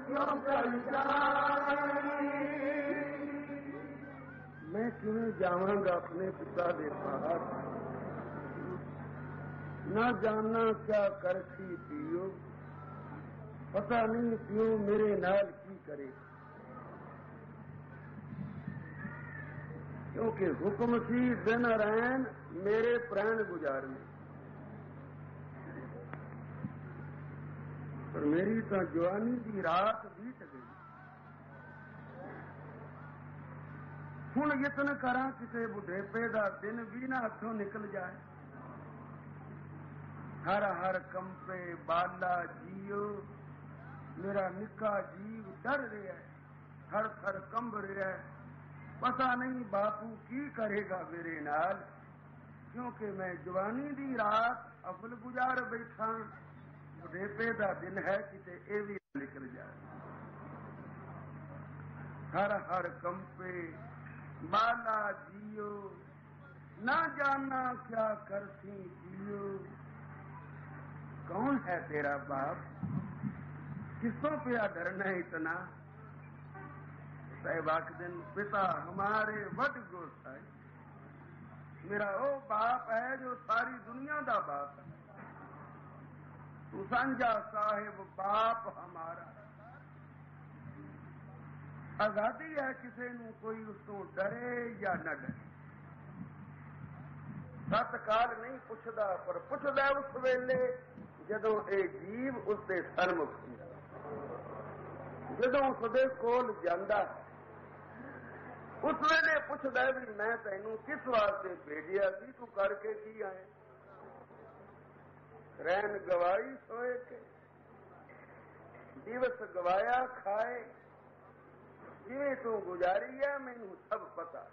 क्यों कर जाए। मैं क्यों जाऊंगा अपने पिता के पास, न जानना क्या करसी पियो, पता नहीं पियो मेरे नाल की करे। क्योंकि हुक्म सी दिन रैन मेरे प्राण गुजारने, पर मेरी तो जवानी की रात बीत गई। हुण यतन करा किसी बुढ़ेपे का दिन भी ना हथों निकल जाए। हर हर कंपे बाला जियो, मेरा निका जीव डर रहा है, हर थर कंब रहा है। पता नहीं बापू की करेगा मेरे नाल, क्योंकि मैं जवानी दी रात अफल गुजार बैठा। बुढ़ेपे का दिन है किते ये भी निकल जाए। हर हर कंपे बाला जियो, ना जानना क्या करती जियो। कौन है तेरा बाप, किसों पे डरना इतना। सहबाक दिन पिता हमारे वड गोसाई, मेरा वो बाप है जो सारी दुनिया का बाप है। तू सांझा साहिब बाप हमारा। आजादी है किसी नू कोई उसको डरे या न डरे। सतकाल नहीं पुछदा, पर पुछदा उस वेले जदों ये जीव उसके सन्मुख हुंदा, जदों उसदे कोल जांदा। उस वेले पुछदा भी मैं तैनू किस वास्ते भेजिया सी, तू करके की आए। रैन गवाई सोए के, दिवस गवाया खाए, जिवें तू गुजारी है मैनू सब पता।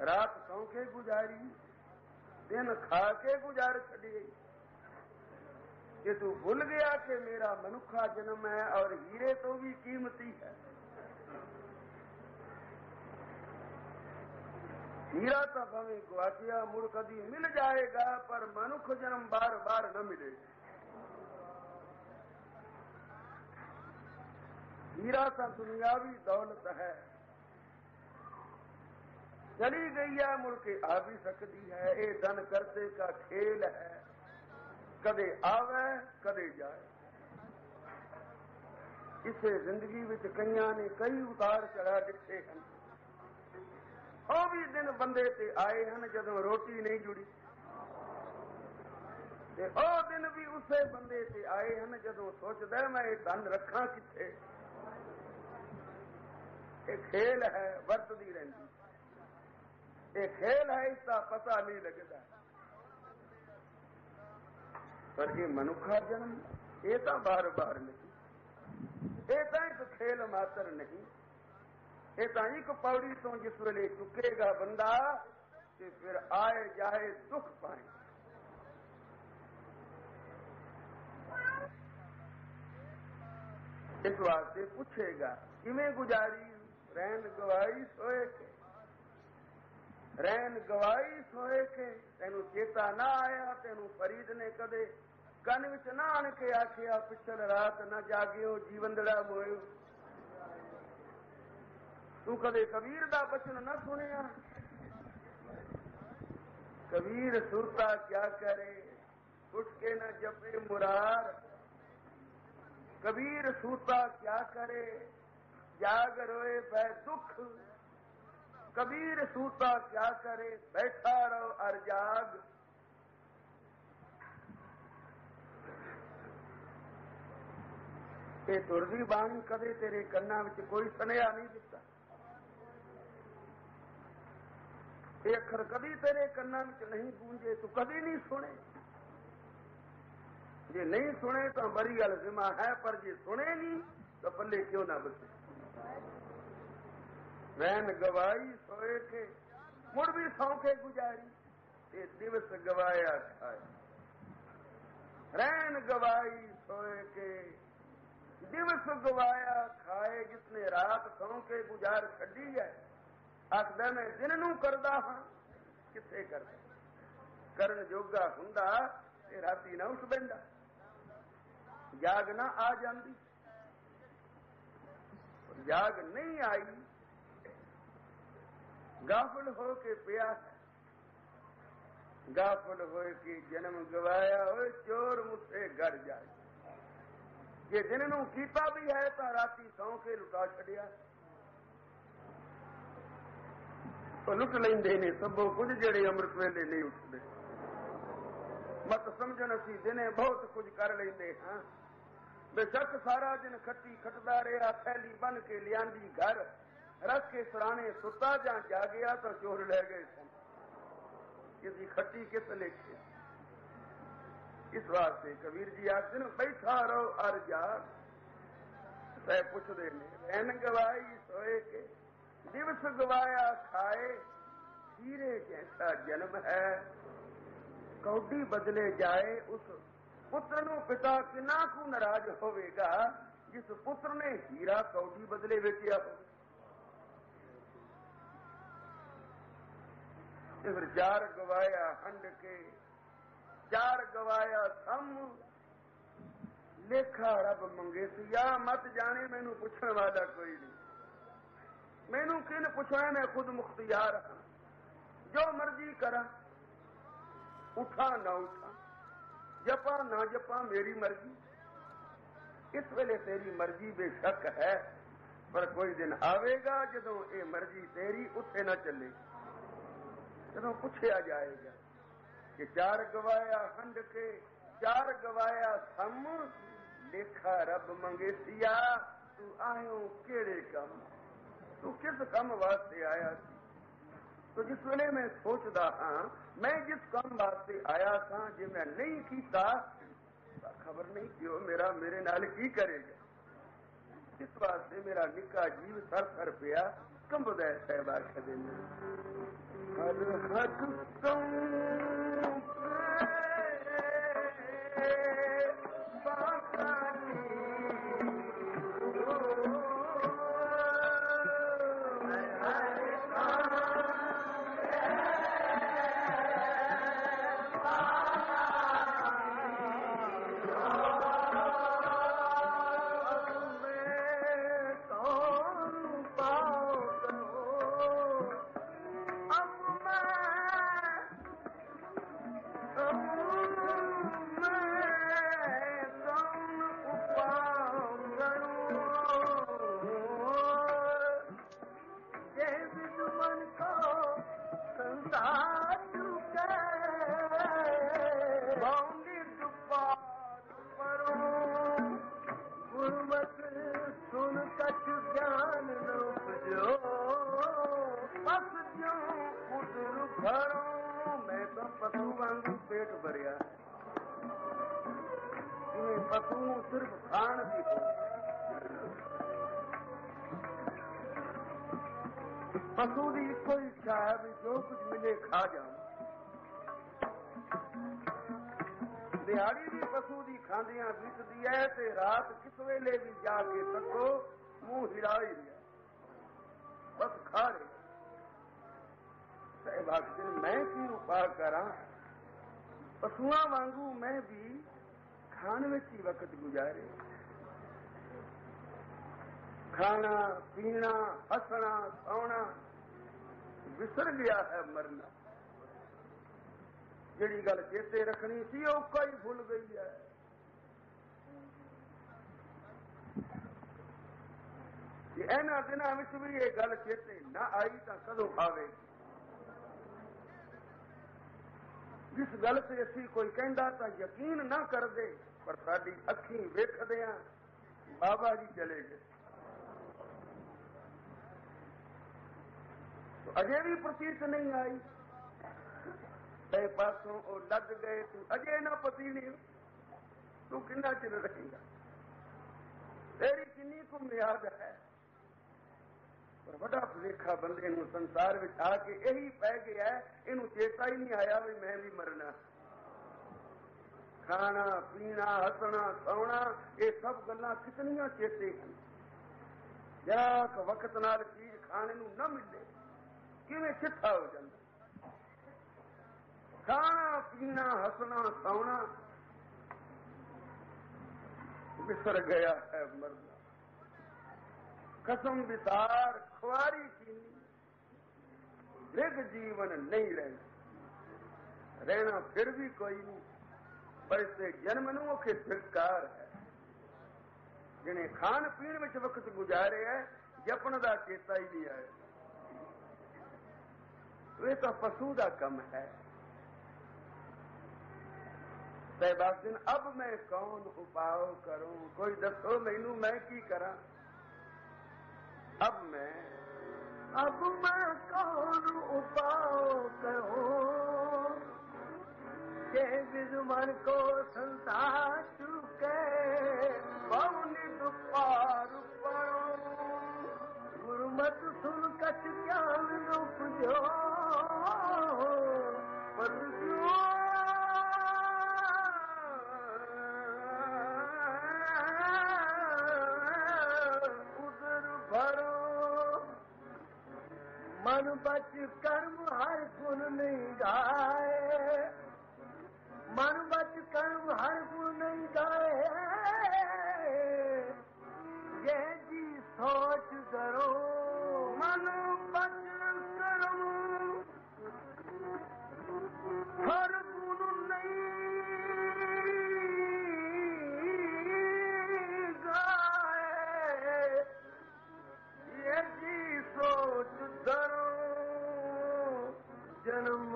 रात सौ के गुजारी, दिन खा के गुजार छड़ी। कि तू भूल गया कि मेरा मनुखा जन्म है और हीरे तो भी कीमती है। हीरा तो भावे गुआचिया मुड़ कदी मिल जाएगा, पर मनुख जन्म बार बार न मिलेगा। हीरा तो दुनियावी दौलत है, चली गई है मुड़ के आ भी सकती है। ये धन करते का खेल है, कदे आवे कदे जाए। इसे जिंदगी विच कईयां ने कई उतार चढ़ा दिखे हैं। ਉਹ भी दिन बंदे ते आए हैं जदों रोटी नहीं जुड़ी, ते ਉਹ दिन भी उसे बंदे ते आए हैं जदों सोचदा मैं ये धन रखा किथे। ये खेल है वरतदी रहिंदी, ये खेल है इसका पता नहीं लगता। पर ये मनुखा जन्म ये तो बार बार नहीं, ये तो एक खेल मात्र नहीं। ये तो एक पौड़ी तो जिस वेले चुकेगा बंदा तो फिर आए जाए दुख पाए। इस वास्ते पूछेगा किमें गुजारी रैन गवाई सोए के। रैन गवाई सोए के तेनू चेता ना आया, तेनू फरीद ने कदे कन विच ना आन के आखिया पिछल रात न जागियो जीवंदड़ा मोयो। तू कदे कबीर दा बचन न सुनिया। कबीर सुरता क्या करे उठ के न जपे मुरार। कबीर सूता क्या करे जाग रोए बै दुख। कबीर सूता क्या करे बैठा रहो अर जाग। ये तुरदी बाणी कदे तेरे कन्ना विच कोई सुनिया नहीं दिता। ये अखर कभी तेरे कन्ना विच नहीं गूंजे, तू कभी नहीं सुने। जे नहीं सुने तो बड़ी गल जिमा है, पर जे सुने नहीं तो पल्ले क्यों ना बचे। रैन गवाई सोए के मुड़ भी सौ के गुजारी, ये दिवस गवाया खाए। रैन गवाई सोए के दिवस गवाया खाए। जिसने रात सौ के गुजार छड़ी है आखदा मैं दिन नू करदा हां, किथे करदा। करन जोगा हुंदा ते राती ना उठ बैंदा, जाग ना आ जांदी। जाग नहीं आई, गाफिल हो के पिया है, गाफिल हो के जन्म गवाया हो, चोर मुझसे गड़ जाए। जे दिन नूं कीता भी है तो राती सौ के लुटा छड़िया, तो लुट लेंदे ने सबो कुछ जेड़े अमृत वेले नहीं उठते। मत समझन असी दिने बहुत कुछ कर लेंदे हाँ, बेशक सारा दिन खट्टी खटदा रहा, थैली बन के लियांदी घर रख के सराने सुता जा जागया तो चोर ले गए सन। इसकी खट्टी किस लेखे? इस वास्ते कबीर जी आखते न बैठा रहो अर जाग। सह पुछदे ने रैन गवाई सोए के, दिवस गवाया खाए, हीरे जैसा जन्म है, कौडी बदले जाए। उस पुत्र नूं पिता किना कू नाराज होवेगा जिस पुत्र ने हीरा कौडी बदले बेचिया हो। फिर चार गवाया हंड के, चार गवाया सम, लेखा रब मंगे सिया। मत जाने मैनू पुछण वाला कोई नहीं, मैनू किन पुछना, मैं खुद मुख्तियार हाँ, जो मर्जी करा, उठा ना उठा, जपा ना जपा मेरी मर्जी। इस वेले तेरी मर्जी बेशक है, पर कोई दिन आवेगा जदों ये मर्जी तेरी उठे ना चले, जदों पूछया जाएगा कि चार गवाया हंड के, चार गवाया सम, लेखा रब मंगे सिया। तू आयो केड़े कम, तू किस कम वास्ते आया सी? तो जिस वेले मैं सोचदा हाँ मैं जिस काम वास्ते आया था, जे मैं नहीं कीता खबर नहीं क्यों मेरा मेरे नाल की करेगा। इस वास्ते मेरा निका जीव सर सर पिया कंबदा साहब आखदे ने, हर हक सिर्फ खाण की हो, पशु की कोई इच्छा है भी जो कुछ मिले खा जाओ। दिहाड़ी भी पशु की खांदियां बीतती है, ते रात किस वेले भी जाके तको मुंह हिला ही दिया, बस खा रहे। साहब मैं की उपाय करा, पशुआ वांगू मैं भी खाने में ही वक्त गुजारे, खाना पीना हंसना सोना विसर गया है मरना। जिहड़ी गल चेते रखनी सी वो कई भूल गई है। इन्हां दिनां विच भी ये गल चेते ना आई तो कदों आवेगी। जिस गल से असी कोई कहता तो यकीन ना कर दे, पर साडी अखीं वेखदियां बाबा जी चले गए। तो अजे भी प्रतीत नहीं आई, ते पासों वो लग गए, तू अजे ना पती नहीं, तू कितना चिर रहेगा, तेरी किन्नी को मियाद है। पर बड़ा भुलेखा बंदे नूं संसार में आके यही पै गया है, इनू चेता ही नहीं आया भी मैं भी मरना। खाना पीना हसना सोना ये सब गल्लां कितनियां चेते हैं। जरा वक्त नाल चीज खाने नूं न मिले किवें चिट्ठा हो जाता। खाना पीना हसना सोना बिसर गया है मरना। कसम वितार खुआरी कीनी, मृग जीवन नहीं रहना फिर भी कोई नहीं, पर इससे जन्म नूं के धिक्कार है। जिन्हें खान पीण विच वक्त गुजारे है, जपन का चेता ही नहीं आया। वे तो पशु का कम है। दिन अब मैं कौन उपाय करूं, कोई दसो मैनू मैं की करा। अब मैं कौन उपाय करूं, के विजुमन को संता चुके पवन दुपार पड़ो। गुरुमत सुन कछ ज्ञान उपजो, मन बच कर्म हर गुण नहीं गाए, मन बच कर्म हर गुण नहीं गाए। ये जी सोच करो, मन बच कर्म हर गुण नहीं गाए। ये जी सोच करो, जन्म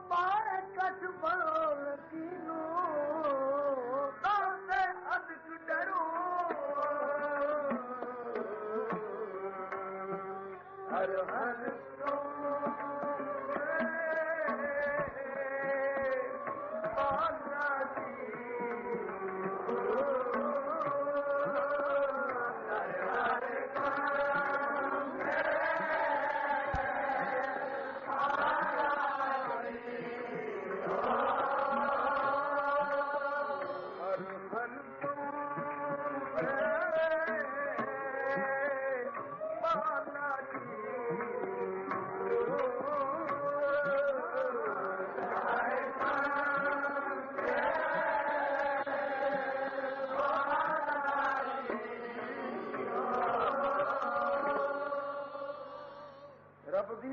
पाए कछ बड़ो लकीनो, ताते अधिक डरो। हर हर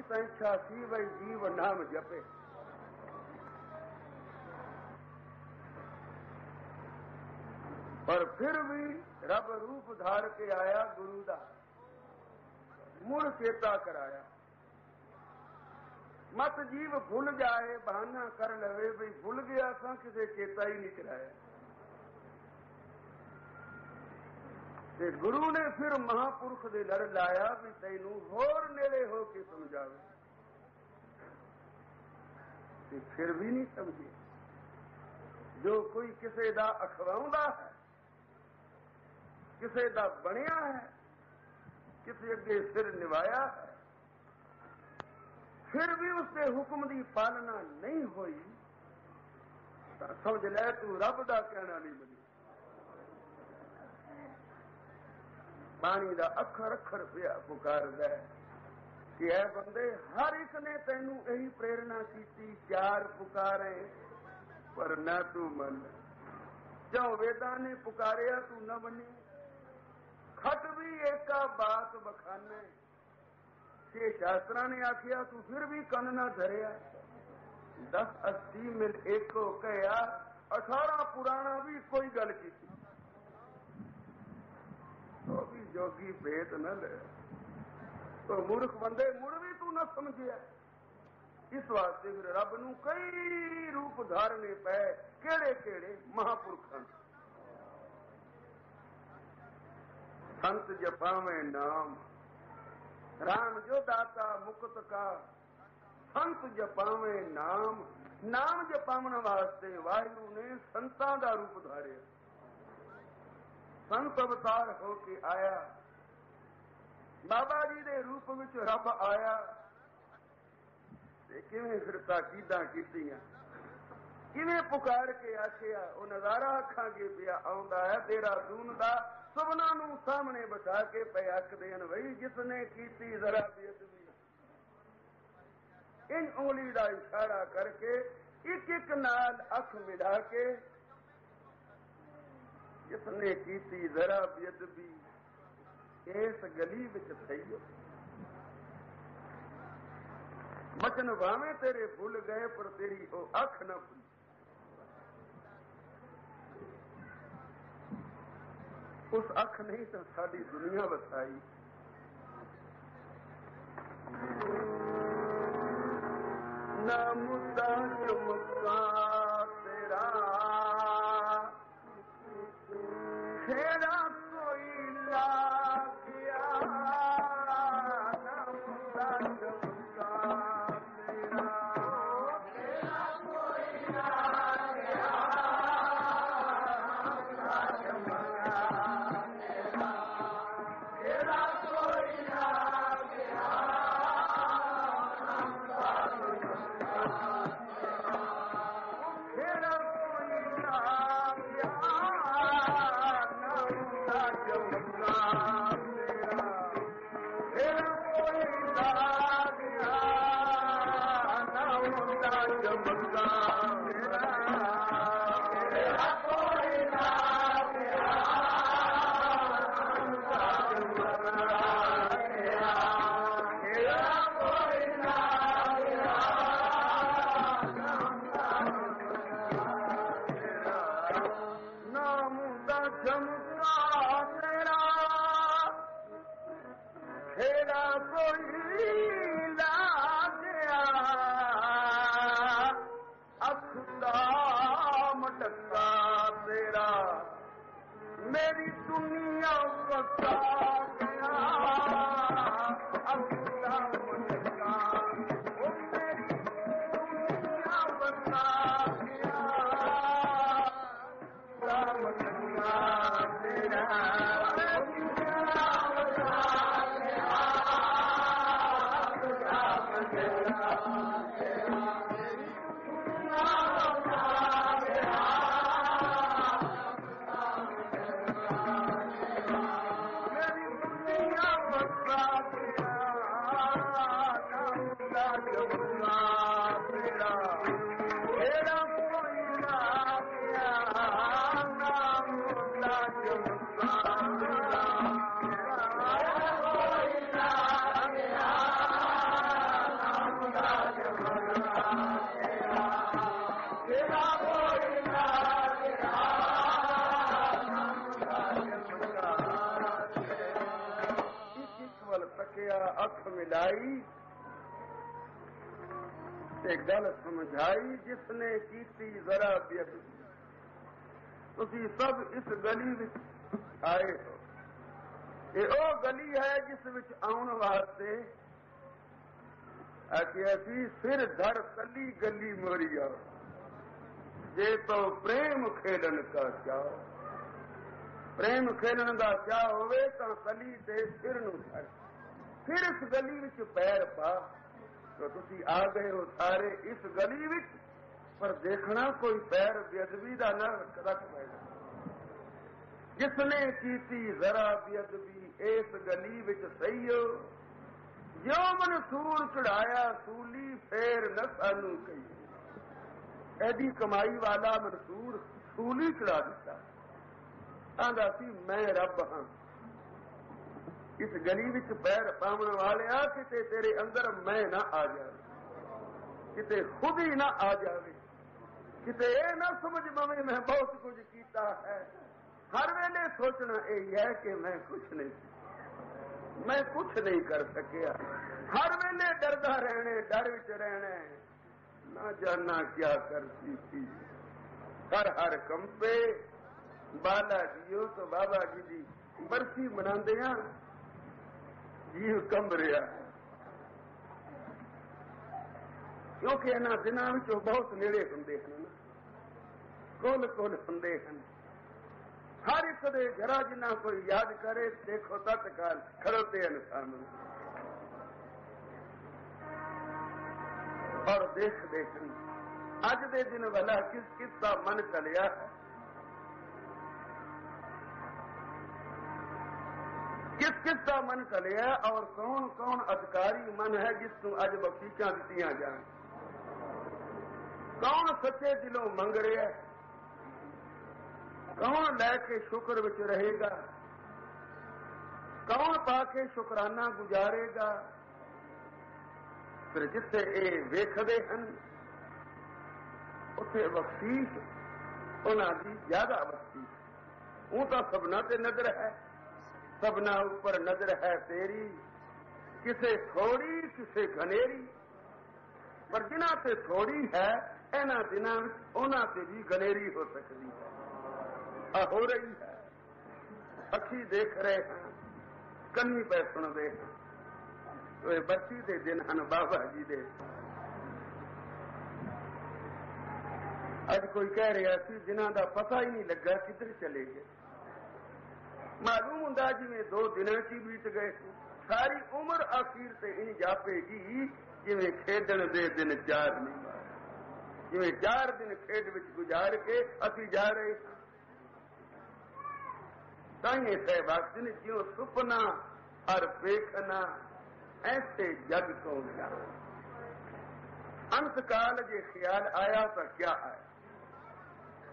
संख्या सी वही जीव नाम जपे। पर फिर भी रब रूप धार के आया गुरु दा, मुड़ चेता कराया। मत जीव भूल जाए, बहाना कर लवे भी भूल गया था, किसे चेता ही नहीं कराया। ते गुरु ने फिर महापुरुष दे लड़ लाया भी तैनू होर नेड़े हो के समझावे, ते फिर भी नहीं समझे। जो कोई किसे दा अखवाउंदा है, किसे दा बनिया है, किसी अगे सिर निभाया है, फिर भी उसके हुक्म की पालना नहीं हुई, तो समझ ले तू रब दा कहना नहीं बनी। बाणी दा अखर अखर पिया पुकारदा है कि ऐ बंदे, हर एक ने तैनू यही प्रेरणा की, चार पुकारे पर न तू मन। जो वेदा ने पुकारिया तू न मनी, खट भी एका बात बखाने। छे शास्त्रा ने आखिया तू फिर भी कन न धरिया। 10-80 मिल एको कहा, 18 पुराना भी कोई गल की, तो भी जोगी भेद न ले। तो मूर्ख बंदे मुड़ भी तू न समझिया। इस वास्ते फिर रब नू कई रूप धारने पे, केड़े केड़े महापुरखों। संत जपावे नाम, राम जो दाता मुक्त का। संत जपावे नाम, नाम जपावन वास्ते वाहिगुरु ने संतां दा रूप धारिया। संत अवतार होके आया, बाबा जी दे रूप विच रब आया, ते किवें फिर ताकीदां कीतियां, किवें पुकार के आखिया। वो नजारा अखांगे पिया आउंदा है तेरा दून दा, सबना नू सामने बिठा के पे हक देन वही जिसने कीती जरा बेअदबी। इन उंगली का इशारा करके एक एक नाल अख मिला के, जिसने कीती जरा बेअदबी इस गली विच सही बचन भावे तेरे भूल गए पर तेरी ओ अख न भूली। उस अख नहीं तो सारी दुनिया बसाई। न मुद्दा चमका तेरा खेड़ा कोई ला गया। न मुद्दा चमका तेरा खेड़ा कोई ला गया। मेरी दुनिया बसा गया। अखुदा मटका ओ मेरी दुनिया बसा गया। मटका तेरा दुनिया बसा गया। अख मिलाई ते गल समझाई जिसने कीती जरा बेअदबी। तुसी सब इस गली विच आए हो। ये ओ गली है जिस विच आउण वास्ते कि असी सिर धड़ कली गली मोरी आओ। जे तो प्रेम खेलन का चाहो, प्रेम खेलन का चाह होवे तो कली ते सिर नूं छड़। फिर इस गली विच पैर पा तो तुसी आ गए हो सारे इस गली विच। पर देखना कोई पैर बेअदबी दा ना रख पैना। जिसने कीती जरा बेअदबी इस गली विच सही हो। जो मंसूर चढ़ाया सूली फेर न सानू कही। एदी कमाई वाला मंसूर सूली चढ़ा दिता। आंदा सी मैं रब हां। इस गली विच पैर पावन वाले किते तेरे अंदर मैं ना आ जाए, किते खुद ही ना आ जाए, किते ये ना समझ पवे मैं बहुत कुछ कीता है। हर वेले सोचना यही है कि मैं कुछ नहीं, मैं कुछ नहीं कर सकिया। हर वेले डरदा रहने, डर विच रहने, ना जाना क्या करती थी। हर कंपे बाला जियो तो बाबा जी दी बरसी मनांदे हां। जीव कंब रहा क्योंकि इन्हां दिनां विचों बहुत नेड़े हुंदे हन, कोल कोल हुंदे हन। हर एक दे घरा जिन्ना कोई याद करे देखो तत्काल खड़ोते हन सामने और देखते हन। अज दे दिन वाला किस किस का मन चलिया है, किस किस का मन चलिया और कौन कौन अधिकारी मन है जिसनों अज बख्शीशां दित्तियां जान। कौन सच्चे दिलों मंग रहा है, कौन लैके शुक्र विच रहेगा, कौन पाके शुकराना गुजारेगा। फिर जिथे ये वेखदे हन उत्थे बख्शीश उन्हां दी ज्यादा बख्शीश। वो तो सबना ते नजर है, सबना ऊपर नजर है तेरी, किसे थोड़ी किसे घनेरी। पर जिन्हां ते थोड़ी है इन्हां दिनां उन्हां ते भी घनेरी हो सकती है, हो रही है। अखी देख रहे हैं, कन्नी पे सुनते हैं। तो बरसी के दिन हैं बाबा जी दे। अज कोई कह रहा सी जिन्हां दा पता ही नहीं लगा किधर चले गए। मालूम हुंदा जिवें 2 दिनां च बीत गए। सारी उम्र आखिर से इन जापेगी जिवें खेडण दे दिन 4 नहीं, जिवें 4 दिन खेड विच गुजार के असीं जा रहे हैं। ताइए सहबाग ने ज्यों सुपना और देखना ऐसे जग को गया। अंत काल जे ख्याल आया तो क्या है,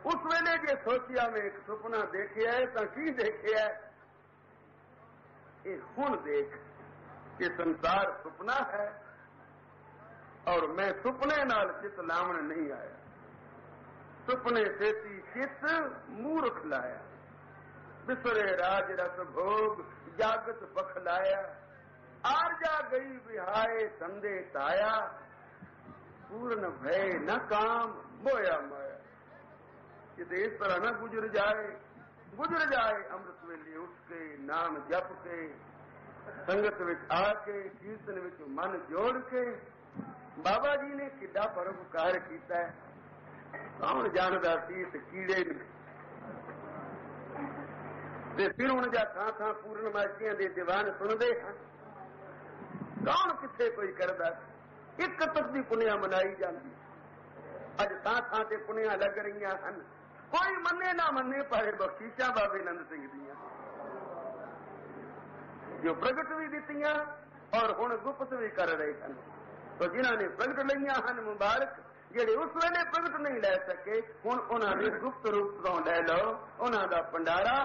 उस वेले जे सोचिया मैं एक सुपना देखिया है तो की देखिया है। ये हुण देख कि संसार सुपना है और मैं सुपने नाल चित लावण नहीं आया। सुपने सेती चित मूर्ख लाया, बिसरे राज रस भोग जागत बखलाया। आरजा गई विहाए संदे ताया, पूर्ण भय न काम मोया माया। कि इस तरह न गुजर जाए अमृत वेले उठ के नाम जप के संगत विच आके कीर्तन विच मन जोड़ के। बाबा जी ने किड्डा परोपकार कीता है, कौन जानदा सी इस कीड़े ने। फिर हुण जा थां पूर्णमासियां दे दीवान सुनदे हैं, कौन किथे कोई करदा। एक तक दी पुनिया मनाई जाती। अज थां ते पुनिया लग रही हैं, कोई मन्ने ना मन्ने पर बख्शीशा बाबे नंद सिंह दियां जो प्रगट भी दित्तियां और हुण गुप्त भी कर रहे हैं। तो जिन्होंने प्रगट लईयां हन मुबारक, जेड़े उस वेले प्रगट नहीं लै सके हुण उन्हां ने गुप्त रूप तो लै लो। उन्हां दा भंडारा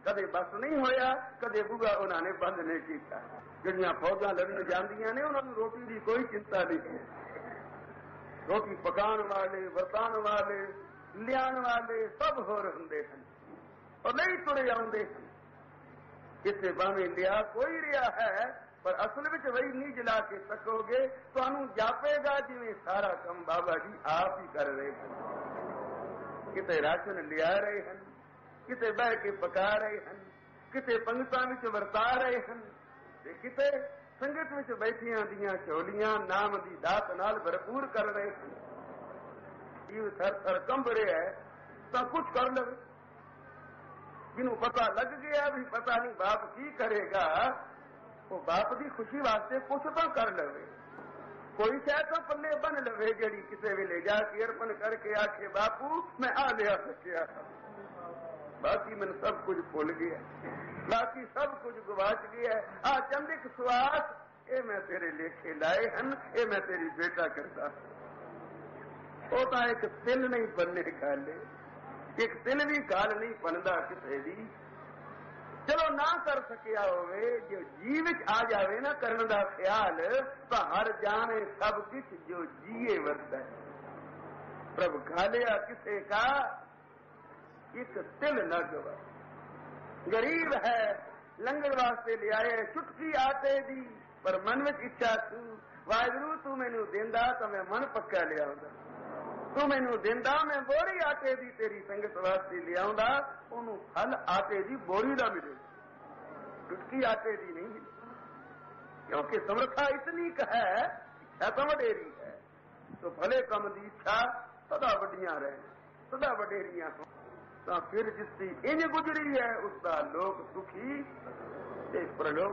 कदे बस नहीं होया, कदे बूगा उन्होंने बंद नहीं किया। जिहड़ियां फौजां लड़न जांदियां ने उन्हां नूं रोटी की कोई चिंता नहीं। रोटी पकाने वाले, वरतान वाले, लियाण वाले सब होर हुंदे हन और नहीं तुरे आउंदे हन। इसे भावें लिया कोई रिहा है, पर असल विच वही नहीं जला के सकोगे। तुहानूं जापेगा जिवें सारा काम बाबा जी आप ही कर रहे हैं। किते राशन लिया रहे हैं, किते बह के पका रहे हैं, किते पंगतां विच वरता रहे हैं, ते किते संगत विच बैठियां दियां झोलियां नाम दी दात नाल भरपूर कर रहे हैं। जीव थर थर कंब रहा है तो कुछ कर लवे। जिन्हों पता लग गया भी पता नहीं बाप की करेगा, वो बाप की खुशी वास्ते कुछ तो कर लवे। कोई शायद तो पल्ले बन लवे जड़ी किसी वेले जाके अर्पण करके आखे बापू मैं आ लिया सकिया, बाकी मैंने सब कुछ भूल गया, बाकी सब कुछ गवाच गया। आ चंदिक सुआस ये मैं तेरे लेखे लाए हैं, ये मैं तेरी बेटा करता। वो तो एक तिल नहीं बनने गाले, एक तिल भी गाल नहीं बनता किसी भी। चलो ना कर सकिया होवे, जो जीवित आ जावे ना करने का ख्याल, तो हर जाने सब कुछ जो जिए वरता है। प्रभ गालिया किसे का एक तिल न गवा। गरीब है लंगर वास्ते ले आए चुटकी आटे दी, पर मन में इच्छा तू वाहिगुरू तू मैनू देंदा तो मैं मन पक्का ले आऊंगा। तू मैनू देंदा मैं बोरी आटे दी तेरी संगत वास्ते ले आऊंगा। उन्होंने फल आटे दी बोरी का मिले, चुटकी आटे दी नहीं मिले। क्योंकि समर्था इतनी है, इच्छा तो वडेरी है। तो भले कम की इच्छा सदा वड्डियां रहे, सदा वडेरियां हो। तो फिर जिसकी इंज गुजरी है उसका लोक सुखी, प्रलोक